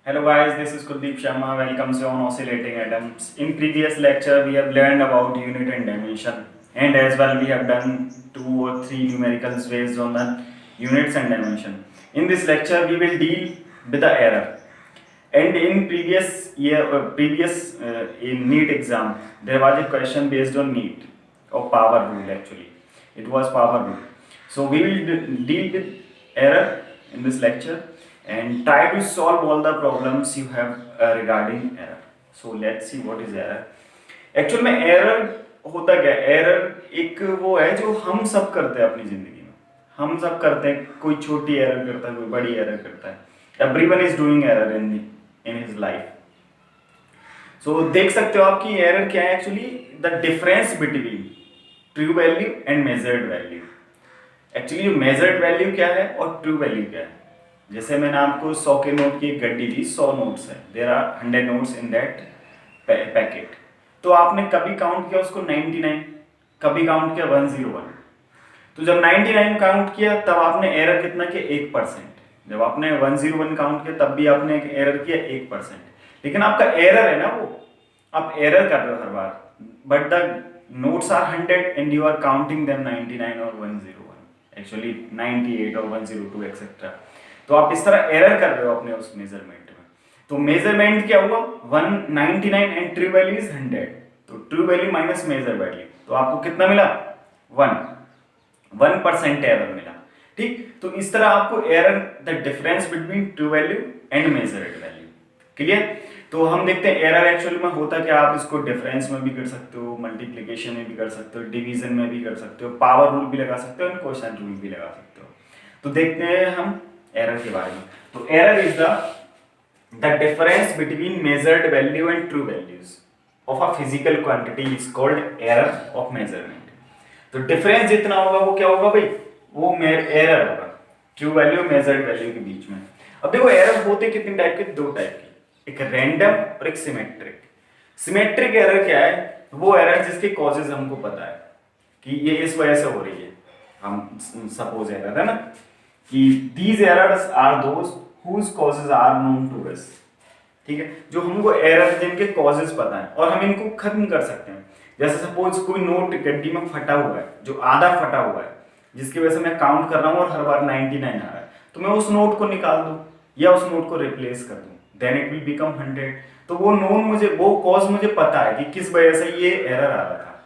Hello guys, this is Kuldeep Sharma. Welcome to on Oscillating Atoms. In previous lecture, we have learned about unit and dimension, and as well we have done 2 or 3 numericals based on the units and dimension. In this lecture, we will deal with the error. And in in NEET exam, there was a question based on NEET or power rule actually. It was power rule. So we will deal with error in this lecture and try to solve all the problems you have regarding error. So let's see what is error. Actual में error होता क्या है? Error एक वो है जो हम सब करते हैं अपनी जिंदगी में. हम सब करते हैं. कोई छोटी एरर करता है, कोई बड़ी एरर करता है. Everyone is doing error in his life. So देख सकते हो आप कि एरर क्या है actually. The difference between true value and measured value. Actually measured value क्या है और ट्रू वैल्यू क्या है. जैसे मैंने आपको 100 के नोट की एक गड्डी दी, 100 नोट्स है, there are 100 notes in that packet. तो आपने कभी काउंट किया उसको 99, कभी काउंट किया 101. तो जब 99 काउंट किया तब आपने एरर कितना किया? 1%. जब आपने 101 काउंट किया तब भी आपने एक एरर किया 1%. लेकिन आपका एरर है ना, वो आप एरर कर रहे हो हर बार, but the notes are 100 and you are counting them 99 और 101, एक्चुअली 98 और 102 एक्सेट्रा. तो आप इस तरह एरर कर रहे हो अपने उस मेजरमेंट में. तो मेजरमेंट क्या हुआ? 199 एंड ट्रू वैल्यू इज 100. तो true value minus measure value, तो आपको कितना मिला? 1% एरर मिला. ठीक. तो इस तरह आपको error, the difference between true value and measured value. Clear? तो हम देखते हैं एरर एक्चुअली में होता क्या. आप इसको डिफरेंस में भी कर सकते हो, मल्टीप्लिकेशन में भी कर सकते हो, डिवीजन में भी कर सकते हो, पावर रूल भी लगा सकते हो और क्वोशिएंट रूल भी लगा सकते हो. तो देखते हैं हम एरर के बारे में. तो error is the difference between measured value and true values of a physical quantity is called error of measurement. तो डिफरेंस जितना होगा वो क्या होगा भाई? वो एरर होगा ट्रू वैल्यू और मेजर्ड वैल्यू के बीच में. अब देखो एरर होते कितने टाइप के? 2 टाइप के. एक रैंडम और एक सिमेट्रिक. सिमेट्रिक एरर क्या है? वो एरर जिसके कॉजेज हमको पता है कि ये इस वजह से हो रही है. हम सपोज एरर है ना कि these errors are those whose causes are known to us. ठीक है, जो हमको एरर जिनके कॉजेज पता है और हम इनको खत्म कर सकते हैं. जैसे सपोज कोई नोट गड्डी में फटा हुआ है, जो आधा फटा हुआ है, जिसकी वजह से मैं काउंट कर रहा हूँ और हर बार 99 आ रहा है, तो मैं उस नोट को निकाल दूं या उस नोट को रिप्लेस कर दूं, देन इट विल बिकम 100. तो वो नोन मुझे, वो कॉज मुझे पता है कि किस वजह से ये एरर आ रहा था.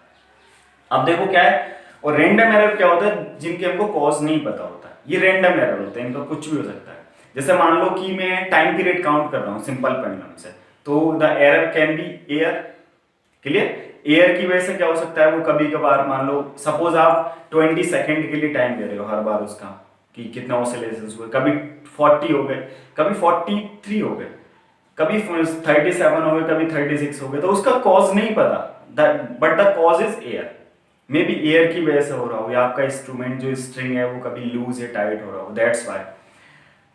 अब देखो क्या है. और रैंडम एरर क्या होता है? जिनके हमको कॉज नहीं पता होता, ये रैंडम एरर होते हैं, इनका कुछ भी हो सकता है. जैसे मान लो कि मैं टाइम पीरियड काउंट कर रहा हूँ सिंपल पेंडुलम से, तो the error can be air. Clear? Air की वजह से क्या हो सकता है? वो कभी कभार मान लो सपोज आप 20 सेकंड के लिए टाइम दे रहे हो हर बार उसका कि कितना ऑसिलेशंस हुए, कभी 40 हो गए, कभी 43 हो गए, कभी 37 हो गए, कभी 36 हो गए, तो उसका कॉज नहीं पता, but the cause is air. May be air की वजह से हो रहा हो, या आपका इंस्ट्रूमेंट जो स्ट्रिंग है वो कभी लूज या टाइट हो रहा हो, दैट्स व्हाई.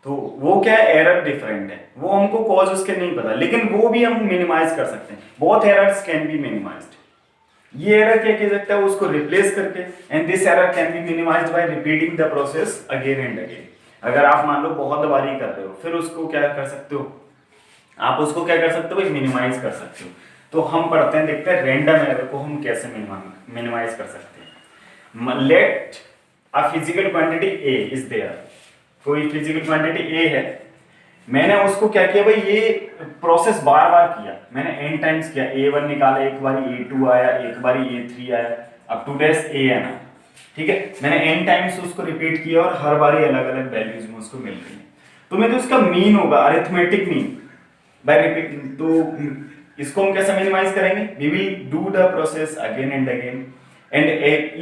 तो वो क्या है? एरर डिफरेंट है, वो हमको कॉज उसके नहीं पता, लेकिन वो भी हम मिनिमाइज कर सकते हैं. Both errors can be minimised. ये एरर क्या किया सकता है? उसको रिप्लेस करके. And this error can be minimised bye repeating the process again and again. अगर आप मान लो बहुत बार ही कर रहे हो, फिर उसको क्या कर सकते हो? आप उसको क्या कर सकते हो? मिनिमाइज कर सकते हो. तो हम पढ़ते हैं, देखते हैं रैंडम एरर को हम कैसे मिनिमाइज कर सकते हैं. Let a physical quantity A is there. कोई फिजिकल क्वांटिटी ए है, मैंने उसको क्या किया भाई? ये प्रोसेस बार बार किया मैंने, n टाइम्स किया. a1 निकाला, एक बार a2 आया, एक बार a3 आया, अब टू डेस an. ठीक है, मैंने n टाइम्स उसको रिपीट किया और हर बार अलग अलग वैल्यूज में उसको मिल रही है. तो मैं तो उसका मीन होगा, अरिथमेटिक मीन बाय रिपीट. तो इसको हम कैसे मिनिमाइज करेंगे? We will do the process again and again, and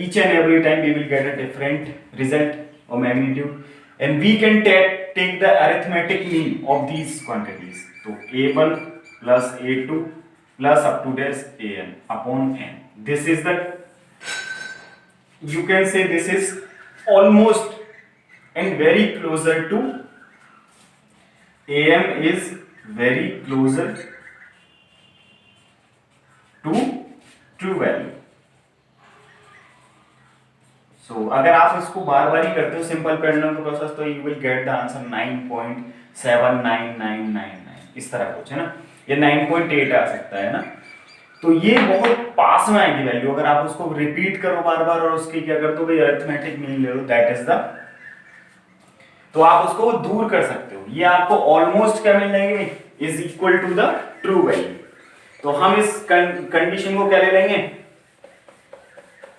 each and every time we will get a different result और magnitude, and we can take the arithmetic mean of these quantities. तो a1 plus a2 plus up to this an upon n. This is the, you can say this is almost and very closer to, am is very closer to true value. So अगर आप इसको बार बार ही करते हो simple pendulum का process, तो you will get the answer 9.799999. इस तरह कुछ है ना, ये 9.8 आ सकता है ना। तो ये बहुत पास में आएगी वैल्यू, अगर आप उसको रिपीट करो बार बार और उसकी क्या कर दो भाई अरिथमेटिक मीन ले लो, दैट इज द, तो आप उसको दूर कर सकते हो। ये आपको ऑलमोस्ट क्या मिल जाएंगे, is equal to the true value. तो हम इस कंडीशन को क्या ले लेंगे,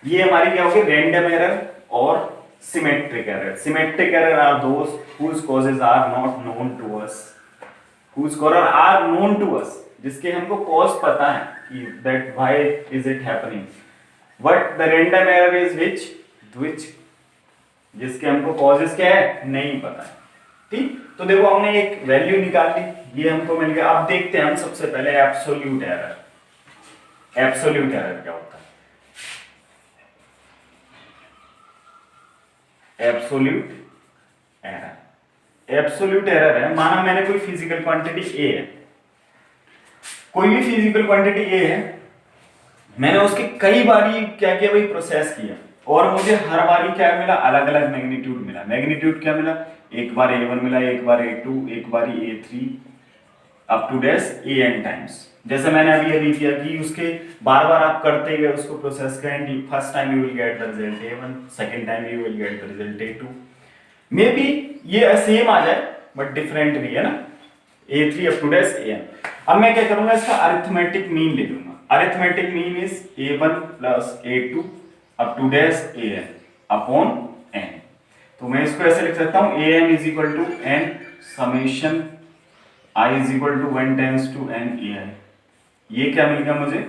ये हमारी क्या होगी, रैंडम एरर और symmetric error. Symmetric error are those whose causes are not known to us, whose causes are known to us, जिसके हमको कॉज पता है कि that why is it happening, but the random error is which जिसके हमको causes क्या है नहीं पता है। ठीक, तो देखो हमने एक वैल्यू निकाल ली, ये हमको मिल गया। अब देखते हैं हम सबसे पहले एब्सोल्यूट एरर। एब्सोल्यूट एरर क्या होता है, एब्सोल्यूट एरर। एब्सोल्यूट एरर है, माना मैंने कोई फिजिकल क्वांटिटी ए है, कोई भी फिजिकल क्वांटिटी ए है, मैंने उसके कई बारी क्या किया भाई प्रोसेस किया, और मुझे हर बारी क्या मिला, अलग अलग मैग्नीट्यूड मिला। मैग्नीट्यूड क्या मिला, एक बार a1 मिला, एक बार a2, एक बार a3 up to dash an times. जैसे मैंने अभी अभी किया कि उसके बार बार आप करते गए उसको प्रोसेस करेंगे, first time you will get the result a1, second time you will get the result a2, may be ये सेम आ जाए बट डिफरेंट भी है ना, a3 up to dash an। अब मैं क्या करूंगा, इसका अरिथमेटिक मीन ले लूंगा। Arithmetic mean is a1 plus a2 up to dash an upon n। तो मैं इसको ऐसे लिख सकता हूं, an is equal to n summation I is equal to 1 tends to n ai। ये क्या मिल गया मुझे,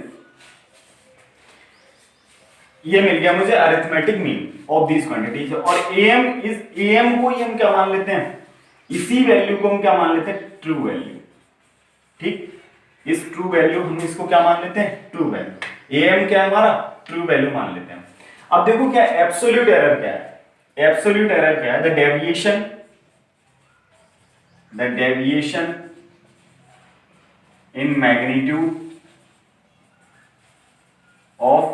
ये मिल गया मुझे arithmetic mean of this quantities. और am को ही हम क्या मान लेते हैं, इसी वैल्यू को हम क्या मान लेते हैं, ट्रू वैल्यू। ठीक, इस ट्रू वैल्यू हम इसको क्या मान लेते हैं, ट्रू वैल्यू। am क्या है हमारा, ट्रू वैल्यू मान लेते हैं। अब देखो क्या एब्सोल्यूट एरर क्या है, एब्सोल्यूट एरर क्या है, the deviation in magnitude of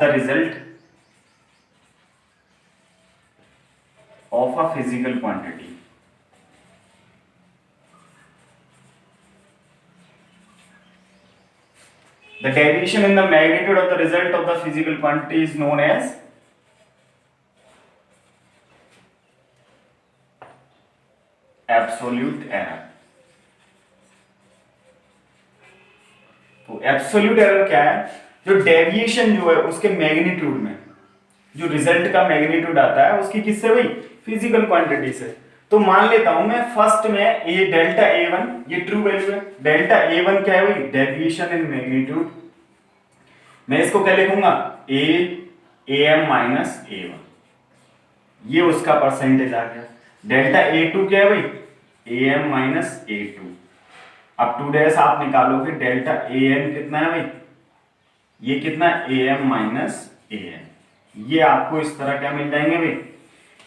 the result of a physical quantity। The deviation in the magnitude of the result of the physical quantity is known as absolute error। तो absolute error क्या है, जो deviation जो है उसके magnitude में, जो result का मैग्नीट्यूड आता है उसकी किससे भाई, फिजिकल क्वांटिटी से। तो मान लेता हूं मैं फर्स्ट में ये डेल्टा a1, ये ट्रू वैल्यू है। डेल्टा a1 क्या है भाई, डेविएशन इन मैग्नीट्यूड। मैं इसको क्या लिखूंगा, am माइनस a1, ये उसका परसेंटेज आ गया। डेल्टा a2 क्या है भाई, am माइनस a2। अब टू डेस आप निकालोगे, डेल्टा an कितना है भाई, ये कितना am माइनस an, ये आपको इस तरह क्या मिल जाएंगे भाई,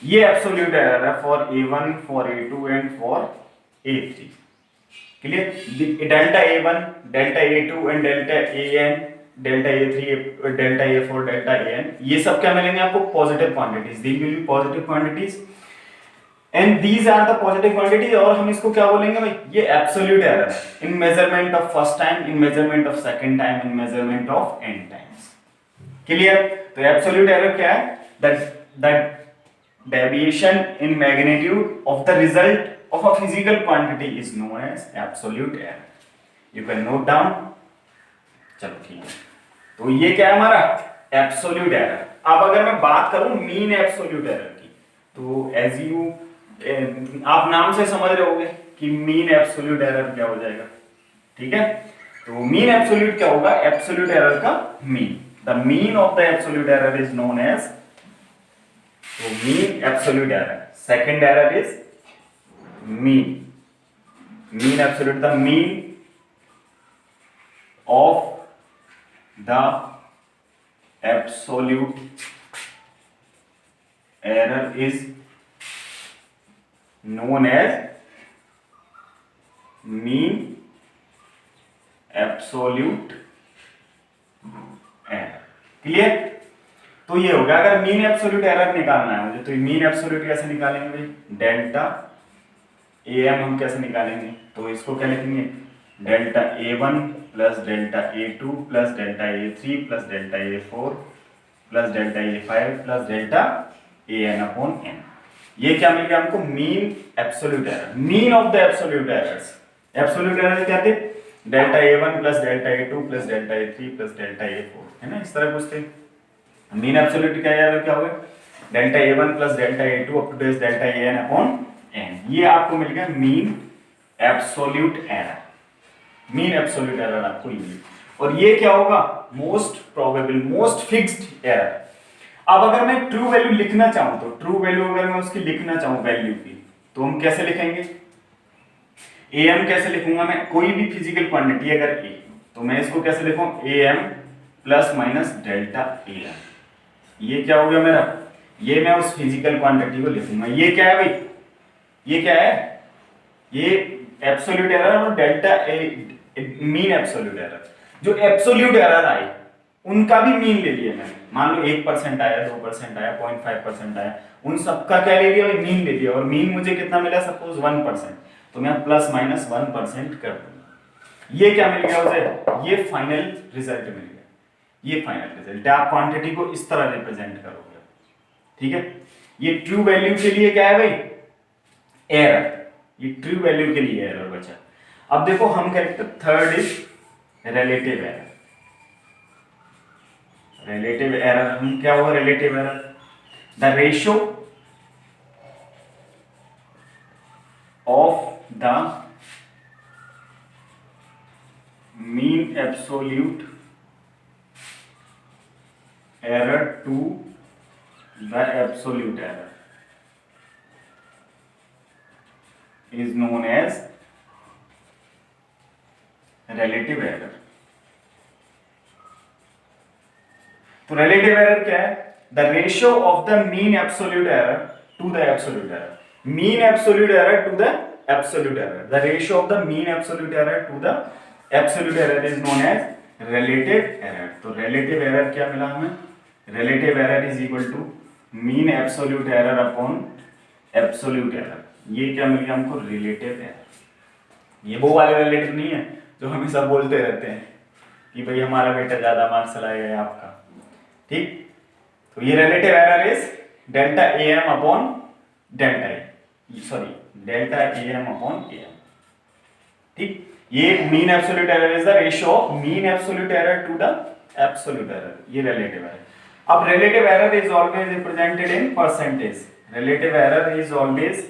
ये एब्सोल्यूट एरर है for a1, for a2 and for a3। Clear, delta a1, delta a2 and delta an, delta a3, delta a4, delta an, ये सब क्या मिलेंगे आपको, positive quantities. These will be positive quantities and these are the positive quantities. और हम इसको क्या बोलेंगे भाई, ये एब्सोल्यूट एरर है इन measurement of first time, in measurement of second time, in measurement of n times. Clear, तो एब्सोल्यूट एरर क्या है, that deviation in magnitude of the result of a physical quantity is known as absolute error। You can note down। चलो ठीक है, तो ये क्या है हमारा एब्सोल्यूट एरर। अब अगर मैं बात करूं मीन एब्सोल्यूट एरर की, तो एज यू आप नाम से समझ रहे होगे कि मीन एब्सोल्यूट एरर क्या हो जाएगा। ठीक है, तो मीन एब्सोल्यूट क्या होगा, एब्सोल्यूट एरर का mean, the mean of the absolute error is known as, तो mean absolute error. Second error is mean absolute, the mean of the absolute error is known as mean absolute error। Clear, तो ये हो गया। अगर mean absolute error निकालना है मुझे, तो मीन एब्सोल्यूट कैसे निकालेंगे भाई, डेल्टा ए एम हम कैसे निकालेंगे, तो इसको क्या लिखेंगे, delta A one plus delta A two plus delta A three plus delta A four plus delta A five plus delta A N upon N. ये क्या मिल गया हमको, mean absolute error, mean of the absolute errors. Absolute error क्या थे, delta A one plus delta A two plus delta A three plus delta A four, है ना, इस तरह पूछते हैं। मीन एब्सोल्यूट का एरर क्या होगा, delta A one plus delta A two up to delta A N upon N. ये आपको मिल गया mean absolute error, mean absolute error आपको ये। और ये क्या होगा, most probable, most fixed error. अब अगर मैं ट्रू वैल्यू लिखना चाहूं, तो ट्रू वैल्यू अगर मैं उसकी लिखना चाहूं वैल्यू की, तो हम कैसे लिखेंगे, ए एम कैसे लिखूंगा मैं, कोई भी फिजिकल क्वांटिटी अगर ए, तो मैं इसको कैसे लिखूं, A M plus minus delta A M. ये क्या हो गया मेरा, ये मैं उस फिजिकल क्वांटिटी को लिखूंगा। ये क्या है भाई, ये क्या है, ये एब्सोल्यूट एरर और डेल्टा मीन एब्सोल्यूट एरर। जो एब्सोल्यूट एरर आए उनका भी मीन ले लिया मैंने, मान लो 1% आया, 2% आया, 0.5% आया, उन सबका क्या ले लिया, मीन ले लिया। और मीन मुझे कितना मिला, सपोज 1%, तो मैं प्लस माइनस 1% कर दूंगा। ये क्या मिल गया मुझे, ये फाइनल रिजल्ट मिल गया, ये फाइनल रिजल्ट। आप क्वांटिटी को इस तरह रिप्रेजेंट करोगे, ठीक है। ये ट्रू वैल्यू के लिए क्या है भाई, एरर, ये ट्रू वैल्यू के लिए एरर बचा। अब देखो हम correct, third is relative error. Relative error हम क्या होगा, relative error the ratio of the mean absolute error to the absolute error is known as relative error। तो relative error क्या है, the ratio of the mean absolute error to the absolute error, mean absolute error to the absolute error, the ratio of the mean absolute error to the absolute error is known as relative error। तो relative error क्या मिला हमें, relative error is equal to mean absolute error upon absolute error। ये क्या मिल गया हमको, relative error. ये वो वाले रिलेटिव नहीं है जो हमें सब बोलते रहते हैं कि भाई हमारा बेटा ज्यादा मार्क्स लाएगा या आपका, ठीक। तो ये relative error is delta A M upon delta A, sorry delta A M upon A M, ठीक। ये mean absolute error is the ratio of mean absolute error to the absolute error, ये relative error. अब relative error is always represented in percentage, relative error is always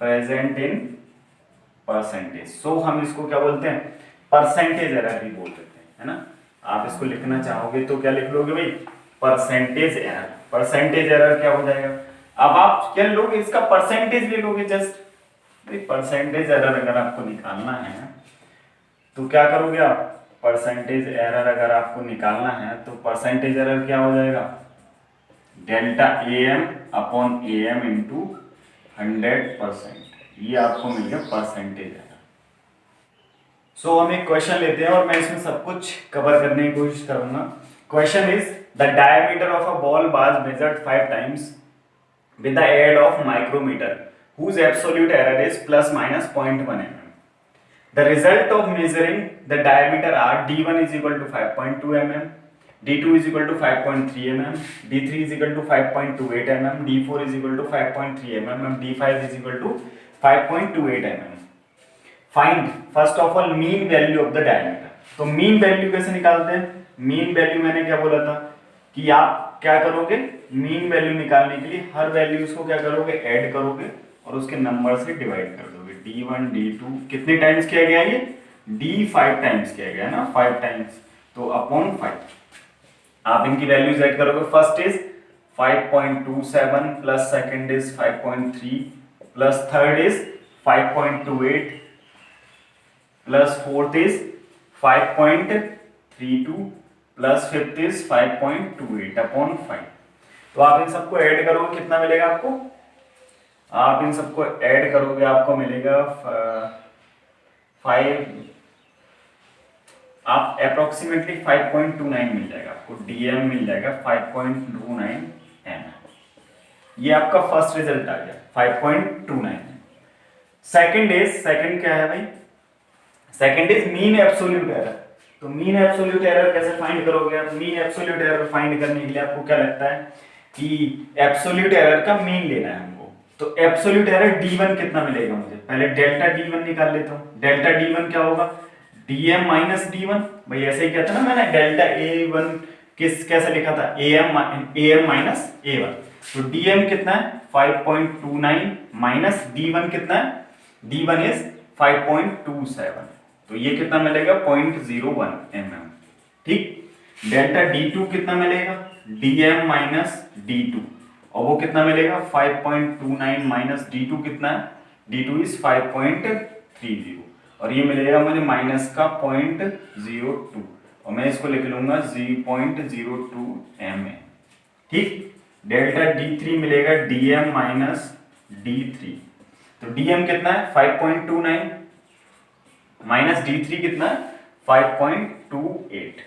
present in percentage. So हम इसको क्या बोलते हैं, percentage error भी बोल देते हैं, है ना। आप इसको लिखना चाहोगे तो क्या लिख लोगे भाई, परसेंटेज एरर। परसेंटेज एरर क्या हो जाएगा, अब आप क्या लोगे, इसका परसेंटेज ले लोगे जस्ट। परसेंटेज एरर अगर आपको निकालना है तो क्या करोगे आप, परसेंटेज एरर अगर आपको निकालना है तो परसेंटेज एरर क्या हो जाएगा, delta A M upon A M into 100%, ये आपको मिल गया परसेंटेज एरर। सो हम एक क्वेश्चन लेते हैं और मैं इसमें सब कुछ कवर करने की कोशिश करूंगा। Question is the diameter of a ball was measured 5 times with the aid of micrometer whose absolute error is plus minus 0.1 mm. The result of measuring the diameter are d1 is equal to 5.2 mm, d2 is equal to 5.3 mm, d3 is equal to 5.28 mm, d4 is equal to 5.3 mm and d5 is equal to 5.28 mm. Find first of all mean value of the diameter। तो mean value कैसे निकालते हैं, mean value मैंने क्या बोला था कि आप क्या करोगे, मीन वैल्यू निकालने के लिए हर वैल्यूज को क्या करोगे, ऐड करोगे और उसके नंबर से डिवाइड कर दोगे। d1 d2 कितने टाइम्स किया गया, ये d5 टाइम्स किया गया है ना, 5 टाइम्स, तो अपॉन 5 आप इनकी वैल्यूज ऐड करोगे। First is 5.27 plus second is 5.3 plus third is 5.28 plus fourth is 5.32 plus fifth is 5.28 upon 5। तो आप इन सबको ऐड करोगे, कितना मिलेगा आपको, आप इन सबको ऐड करोगे आपको मिलेगा 5, आप अप्रोक्सीमेटली 5.29 मिल जाएगा आपको, डीएम मिल जाएगा 5.29 एम। ये आपका फर्स्ट रिजल्ट आ गया 5.29। सेकंड क्या है भाई, second is mean absolute error. तो मीन एब्सोल्यूट एरर कैसे फाइंड करोगे आप? मीन एब्सोल्यूट एरर फाइंड करने के लिए आपको क्या लगता है कि एब्सोल्यूट एरर का मीन लेना है हमको। तो एब्सोल्यूट एरर d1 कितना मिलेगा मुझे, पहले डेल्टा d1 निकाल लेता हूं। डेल्टा d1 क्या होगा, dm माइनस d1। भाई ऐसे ही कहता ना मैंने, डेल्टा a1 कैसे लिखा था, am माइनस a1। तो dm कितना है 5.29 माइनस d1 कितना है, d1 इज 5.27। तो ये कितना मिलेगा 0.01 mm। ठीक। डेल्टा d2 कितना मिलेगा, dm माइनस d2, और वो कितना मिलेगा 5.29 माइनस d2 कितना है, d2 इज 5.30, और ये मिलेगा मुझे माइनस का 0.02, और मैं इसको लिख लूंगा 0.02 mm। ठीक। डेल्टा d3 मिलेगा dm माइनस d3। तो dm कितना है 5.29 माइनस d3 कितना है 5.28।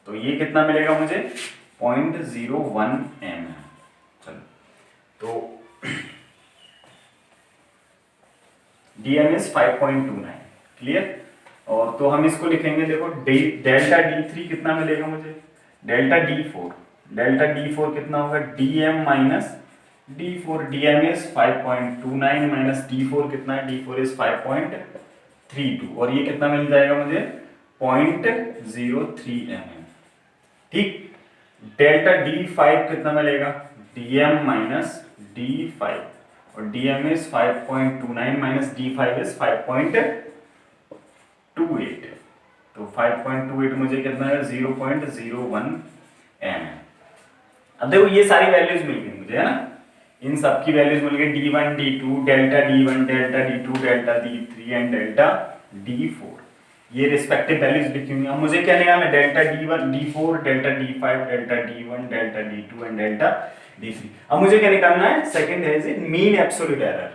तो ये कितना मिलेगा मुझे 0.01 mm। चलो तो dm इज 5.29, क्लियर। और तो हम इसको लिखेंगे, देखो डेल्टा d3 कितना मिलेगा मुझे, डेल्टा d4 कितना होगा dm minus d4। dm is 5.29 minus d4 कितना है, d4 इज 5.32, और ये कितना मिल जाएगा मुझे 0.03 mm। ठीक। डेल्टा d5 कितना मिलेगा, dm माइनस d5, और dm is 5.29 minus d5 is 5.28। तो 5.28 मुझे कितना है 0.01 mm। अब देखो ये सारी वैल्यूज मिल गई मुझे, है ना, इन सब की वैल्यूज मिल गई d1 d2 delta d1 delta d2 delta d3 and delta d4। ये रिस्पेक्टिव वैल्यूज लिखी हुई हैं। अब मुझे क्या निकालना है, delta d1 d4 delta d5 delta d1 delta d2 and delta d3। अब मुझे क्या निकालना है, सेकंड है मीन एब्सोल्यूट एरर।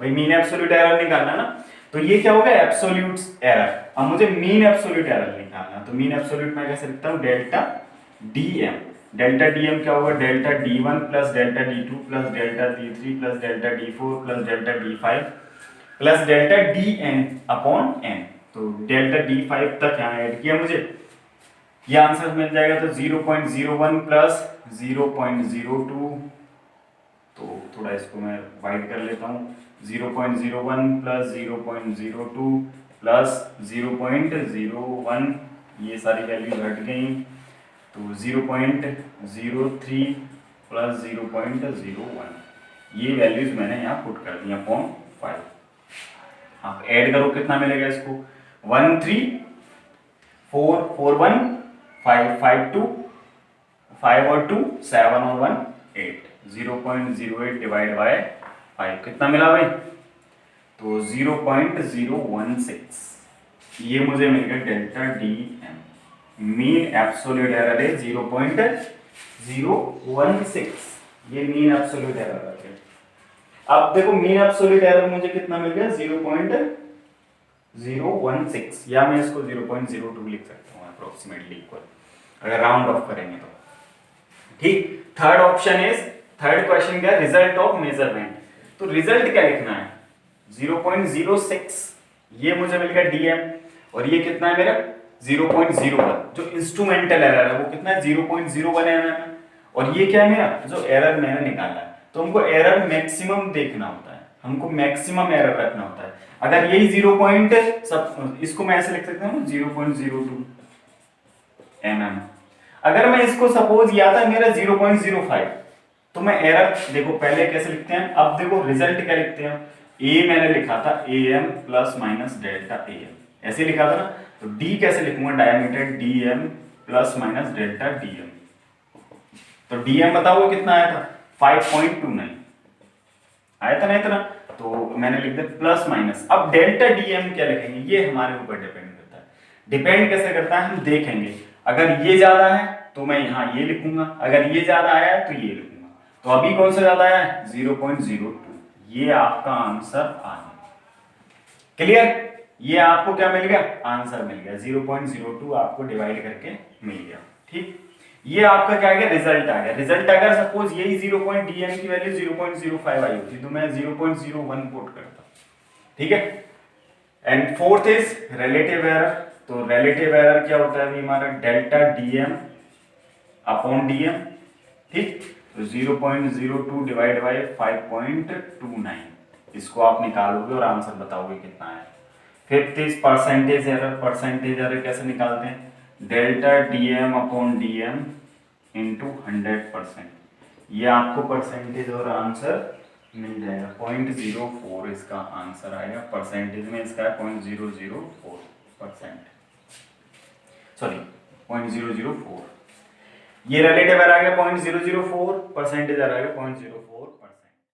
भाई मीन एब्सोल्यूट एरर निकालना है ना, तो ये क्या होगा एब्सोल्यूट एरर। अब मुझे मीन एब्सोल्यूट एरर निकालना, तो मीन एब्सोल्यूट मैं कैसे लिखता हूं, डेल्टा dm। डेल्टा dm क्या होगा, delta d1 plus delta d2 plus delta d3 plus delta d4 plus delta d5 plus delta dn upon n। तो डेल्टा d5 तक यहाँ ऐड किया मुझे, ये आंसर मिल जाएगा। तो 0.01 प्लस 0.02, तो थोड़ा इसको मैं वाइड कर लेता हूँ, 0.01 प्लस 0.02 प्लस 0.01, ये सारी वैल्यू घट गई। तो 0.03 प्लस 0.01, ये वैल्यूज मैंने यहाँ पुट कर दी अपॉन 5। आप ऐड करो कितना मिलेगा इसको, 1341 552 5 और 2 7 और 1 8, 0.08 डिवाइड बाय 5 कितना मिला भाई, तो 0.016। ये मुझे मिल गया delta dm। Mean absolute error है 0.016, ये मीन एब्सोल्यूट एरर है। अब देखो मीन एब्सोल्यूट एरर मुझे कितना मिल गया 0.016, या मैं इसको 0.02 लिख सकता हूँ अप्रोक्सीमेटली इक्वल, अगर राउंड ऑफ करेंगे तो। ठीक। Third option is, third question क्या, रिजल्ट ऑफ मेजरमेंट। तो रिजल्ट क्या लिखना है 0.06, ये मुझे मिल गया dm, और ये कितना है मेरा 0.01। जो इंस्ट्रूमेंटल एरर है वो कितना है 0.01 mm, और ये क्या है मेरा जो एरर मैंने निकाला है। तो हमको एरर मैक्सिमम देखना होता है, हमको मैक्सिमम एरर रखना होता है। अगर यही 0 पॉइंट सब, इसको मैं ऐसे लिख सकता हूँ 0.02 mm। अगर मैं इसको सपोज या था मेरा 0.05, तो मैं एरर देखो पहले कैसे लिखते हैं, अब देखो रिजल्ट क्या लिखते हैं, a मैंने लिखा था am plus minus delta am, ऐसे लिखा था ना। तो d कैसे लिखूंगा, diameter dm plus minus delta dm। तो dm बताओ कितना आया था 5.29 आया था, नहीं था ना, तो मैंने लिख दिया प्लस माइनस। अब डेल्टा dm क्या लिखेंगे, ये हमारे ऊपर डिपेंड करता है। डिपेंड कैसे करता है हम देखेंगे, अगर ये ज्यादा है तो मैं यहाँ ये लिखूंगा, अगर ये ज्यादा आया है तो ये लिखूंगा। तो अभी कौन सा ज्यादा आया है 0.02, ये आपका आंसर आ गया। क्लियर, ये आपको क्या मिल गया, आंसर मिल गया 0.02 आपको डिवाइड करके मिल गया। ठीक, ये आपका क्या आ गया, रिजल्ट आ गया। रिजल्ट अगर सपोज यही 0.dm की वैल्यू 0.05 आई होती तो मैं 0.01 पुट करता, ठीक है। And fourth is relative error. तो रिलेटिव एरर क्या होता है अभी हमारा, डेल्टा डीएम अपॉन डीएम, ठीक। तो 0.02 डिवाइड बाई 5.29, इसको आप निकालोगे और आंसर बताओगे कितना है। Fifth is percentage error. Percentage error कैसे निकालते हैं, delta DM upon DM into 100%, ये आपको परसेंटेज और आंसर मिल जाएगा। 0.04 इसका आंसर आएगा, परसेंटेज में इसका 0.004%, सॉरी 0.004। ये रिलेटिव एरर आ गया 0.004, परसेंटेज एरर आ गया 0.04%।